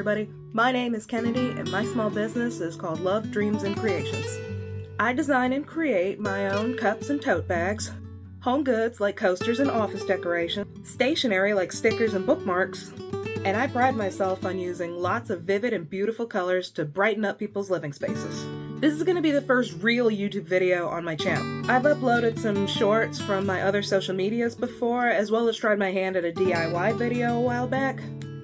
everybody. My name is Kennedy and my small business is called Love, Dreams, and Creations. I design and create my own cups and tote bags, home goods like coasters and office decoration, stationery like stickers and bookmarks, and I pride myself on using lots of vivid and beautiful colors to brighten up people's living spaces. This is going to be the first real YouTube video on my channel. I've uploaded some shorts from my other social medias before, as well as tried my hand at a DIY video a while back.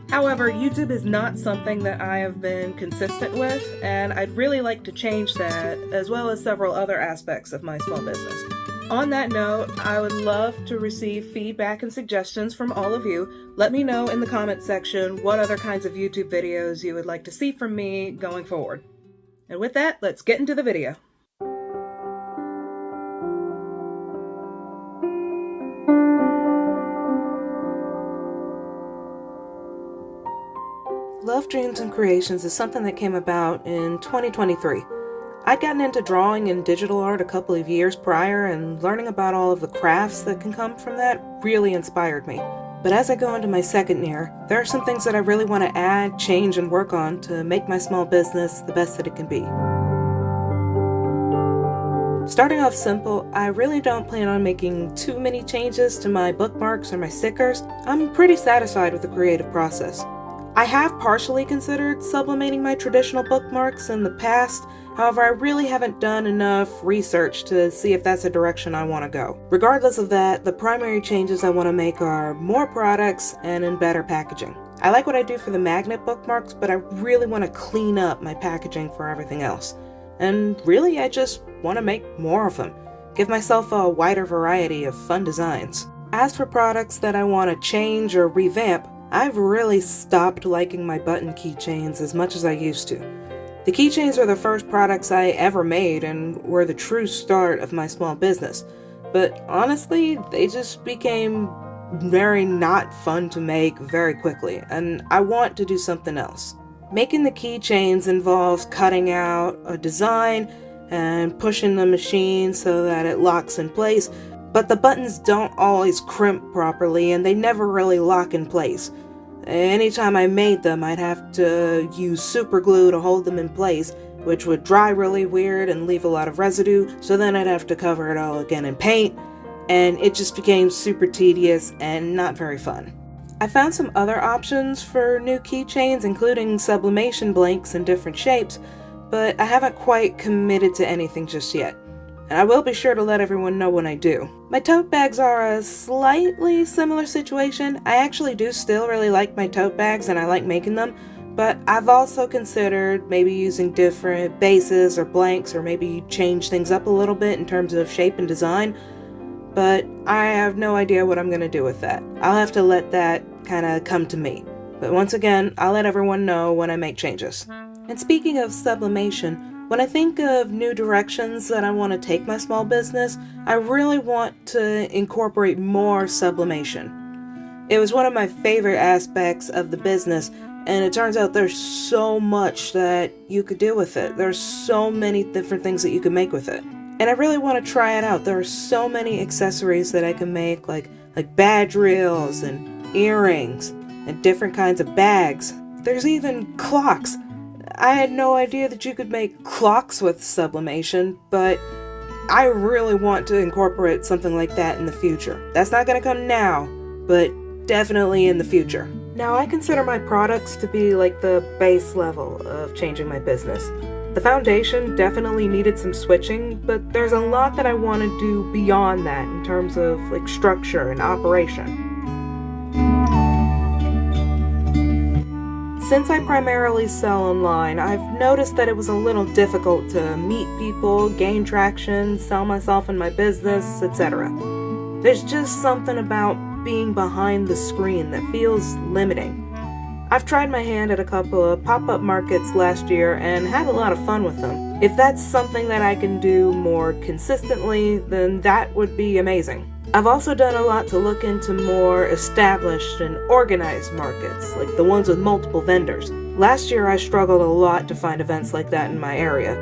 However, YouTube is not something that I have been consistent with, and I'd really like to change that, as well as several other aspects of my small business. On that note, I would love to receive feedback and suggestions from all of you. Let me know in the comment section what other kinds of YouTube videos you would like to see from me going forward. And with that, let's get into the video. Love, Dreams, and Creations is something that came about in 2023. I'd gotten into drawing and digital art a couple of years prior, and learning about all of the crafts that can come from that really inspired me. But as I go into my second year, there are some things that I really want to add, change, and work on to make my small business the best that it can be. Starting off simple, I really don't plan on making too many changes to my bookmarks or my stickers. I'm pretty satisfied with the creative process. I have partially considered sublimating my traditional bookmarks in the past, however I really haven't done enough research to see if that's a direction I want to go. Regardless of that, the primary changes I want to make are more products and in better packaging. I like what I do for the magnet bookmarks, but I really want to clean up my packaging for everything else. And really, I just want to make more of them. Give myself a wider variety of fun designs. As for products that I want to change or revamp, I've really stopped liking my button keychains as much as I used to. The keychains were the first products I ever made and were the true start of my small business. But honestly, they just became very not fun to make very quickly, and I want to do something else. Making the keychains involves cutting out a design and pushing the machine so that it locks in place, but the buttons don't always crimp properly and they never really lock in place. Anytime I made them, I'd have to use super glue to hold them in place, which would dry really weird and leave a lot of residue, so then I'd have to cover it all again in paint, and it just became super tedious and not very fun. I found some other options for new keychains, including sublimation blanks in different shapes, but I haven't quite committed to anything just yet. And I will be sure to let everyone know when I do. My tote bags are a slightly similar situation. I actually do still really like my tote bags and I like making them, but I've also considered maybe using different bases or blanks, or maybe change things up a little bit in terms of shape and design, but I have no idea what I'm going to do with that. I'll have to let that kind of come to me. But once again, I'll let everyone know when I make changes. And speaking of sublimation, when I think of new directions that I want to take my small business, I really want to incorporate more sublimation. It was one of my favorite aspects of the business, and it turns out there's so much that you could do with it. There's so many different things that you can make with it. And I really want to try it out. There are so many accessories that I can make, like badge reels and earrings and different kinds of bags. There's even clocks. I had no idea that you could make clocks with sublimation, but I really want to incorporate something like that in the future. That's not going to come now, but definitely in the future. Now, I consider my products to be like the base level of changing my business. The foundation definitely needed some switching, but there's a lot that I want to do beyond that in terms of like structure and operation. Since I primarily sell online, I've noticed that it was a little difficult to meet people, gain traction, sell myself and my business, etc. There's just something about being behind the screen that feels limiting. I've tried my hand at a couple of pop-up markets last year and had a lot of fun with them. If that's something that I can do more consistently, then that would be amazing. I've also done a lot to look into more established and organized markets, like the ones with multiple vendors. Last year I struggled a lot to find events like that in my area,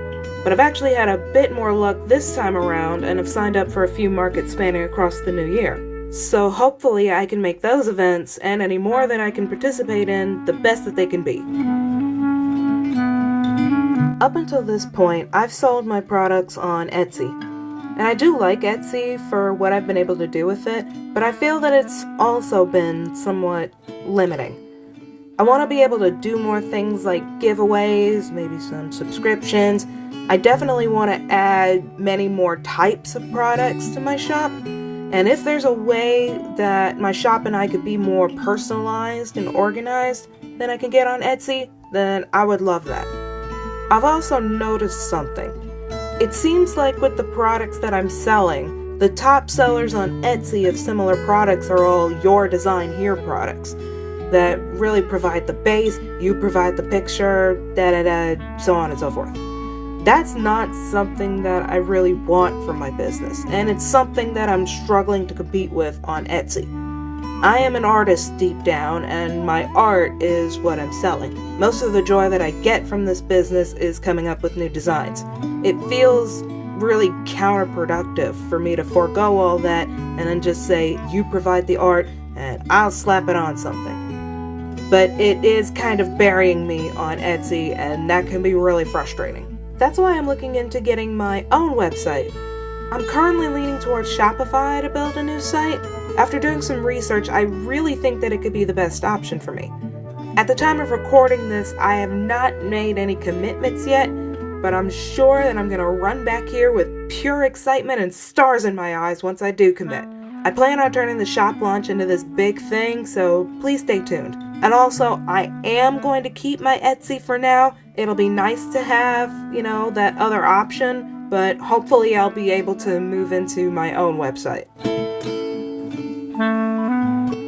but I've actually had a bit more luck this time around and have signed up for a few markets spanning across the new year. So hopefully I can make those events, and any more that I can participate in, the best that they can be. Up until this point, I've sold my products on Etsy. And I do like Etsy for what I've been able to do with it, but I feel that it's also been somewhat limiting. I want to be able to do more things like giveaways, maybe some subscriptions. I definitely want to add many more types of products to my shop. And if there's a way that my shop and I could be more personalized and organized than I can get on Etsy, then I would love that. I've also noticed something. It seems like with the products that I'm selling, the top sellers on Etsy of similar products are all Your Design Here products that really provide the base, you provide the picture, so on and so forth. That's not something that I really want for my business, and it's something that I'm struggling to compete with on Etsy. I am an artist deep down, and my art is what I'm selling. Most of the joy that I get from this business is coming up with new designs. It feels really counterproductive for me to forego all that and then just say, you provide the art and I'll slap it on something. But it is kind of burying me on Etsy, and that can be really frustrating. That's why I'm looking into getting my own website. I'm currently leaning towards Shopify to build a new site. After doing some research, I really think that it could be the best option for me. At the time of recording this, I have not made any commitments yet, but I'm sure that I'm going to run back here with pure excitement and stars in my eyes once I do commit. I plan on turning the shop launch into this big thing, so please stay tuned. And also, I am going to keep my Etsy for now. It'll be nice to have, that other option, but hopefully I'll be able to move into my own website.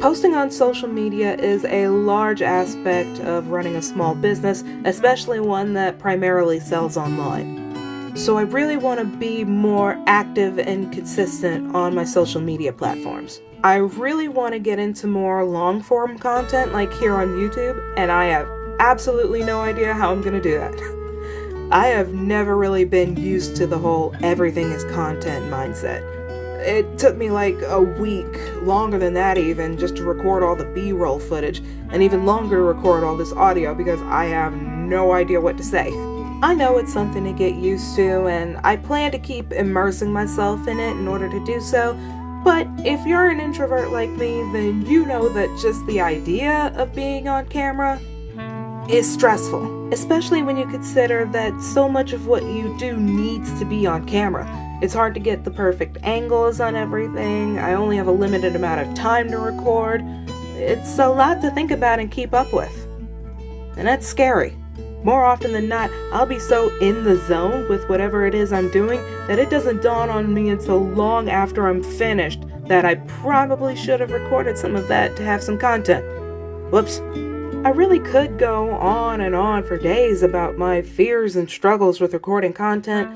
Posting on social media is a large aspect of running a small business, especially one that primarily sells online. So I really want to be more active and consistent on my social media platforms. I really want to get into more long-form content like here on YouTube, and I have absolutely no idea how I'm going to do that. I have never really been used to the whole everything is content mindset. It took me like a week, longer than that even, just to record all the B-roll footage, and even longer to record all this audio because I have no idea what to say. I know it's something to get used to, and I plan to keep immersing myself in it in order to do so. But if you're an introvert like me, then you know that just the idea of being on camera is stressful, especially when you consider that so much of what you do needs to be on camera. It's hard to get the perfect angles on everything. I only have a limited amount of time to record. It's a lot to think about and keep up with. And that's scary. More often than not, I'll be so in the zone with whatever it is I'm doing that it doesn't dawn on me until long after I'm finished that I probably should have recorded some of that to have some content. Whoops. I really could go on and on for days about my fears and struggles with recording content,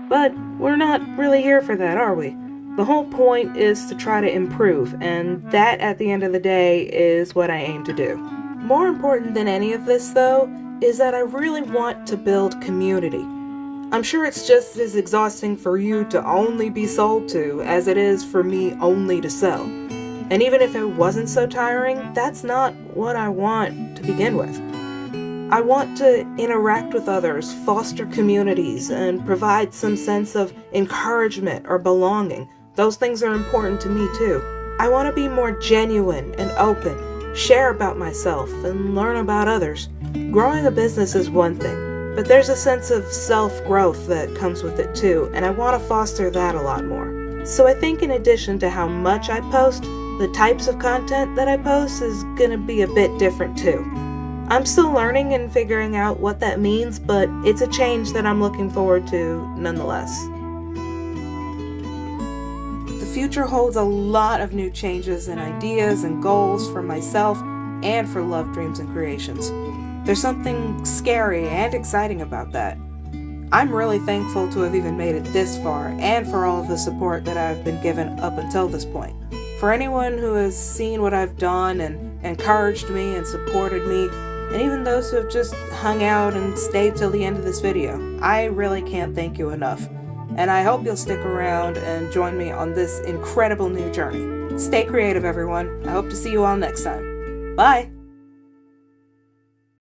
but we're not really here for that, are we? The whole point is to try to improve, and that at the end of the day is what I aim to do. More important than any of this, though, is that I really want to build community. I'm sure it's just as exhausting for you to only be sold to as it is for me only to sell. And even if it wasn't so tiring, that's not what I want to begin with. I want to interact with others, foster communities, and provide some sense of encouragement or belonging. Those things are important to me too. I want to be more genuine and open, share about myself, and learn about others. Growing a business is one thing, but there's a sense of self-growth that comes with it too, and I want to foster that a lot more. So I think in addition to how much I post, the types of content that I post is gonna be a bit different too. I'm still learning and figuring out what that means, but it's a change that I'm looking forward to nonetheless. The future holds a lot of new changes and ideas and goals for myself and for Love, Dreams, and Creations. There's something scary and exciting about that. I'm really thankful to have even made it this far and for all of the support that I've been given up until this point. For anyone who has seen what I've done and encouraged me and supported me, and even those who have just hung out and stayed till the end of this video, I really can't thank you enough. And I hope you'll stick around and join me on this incredible new journey. Stay creative, everyone. I hope to see you all next time. Bye!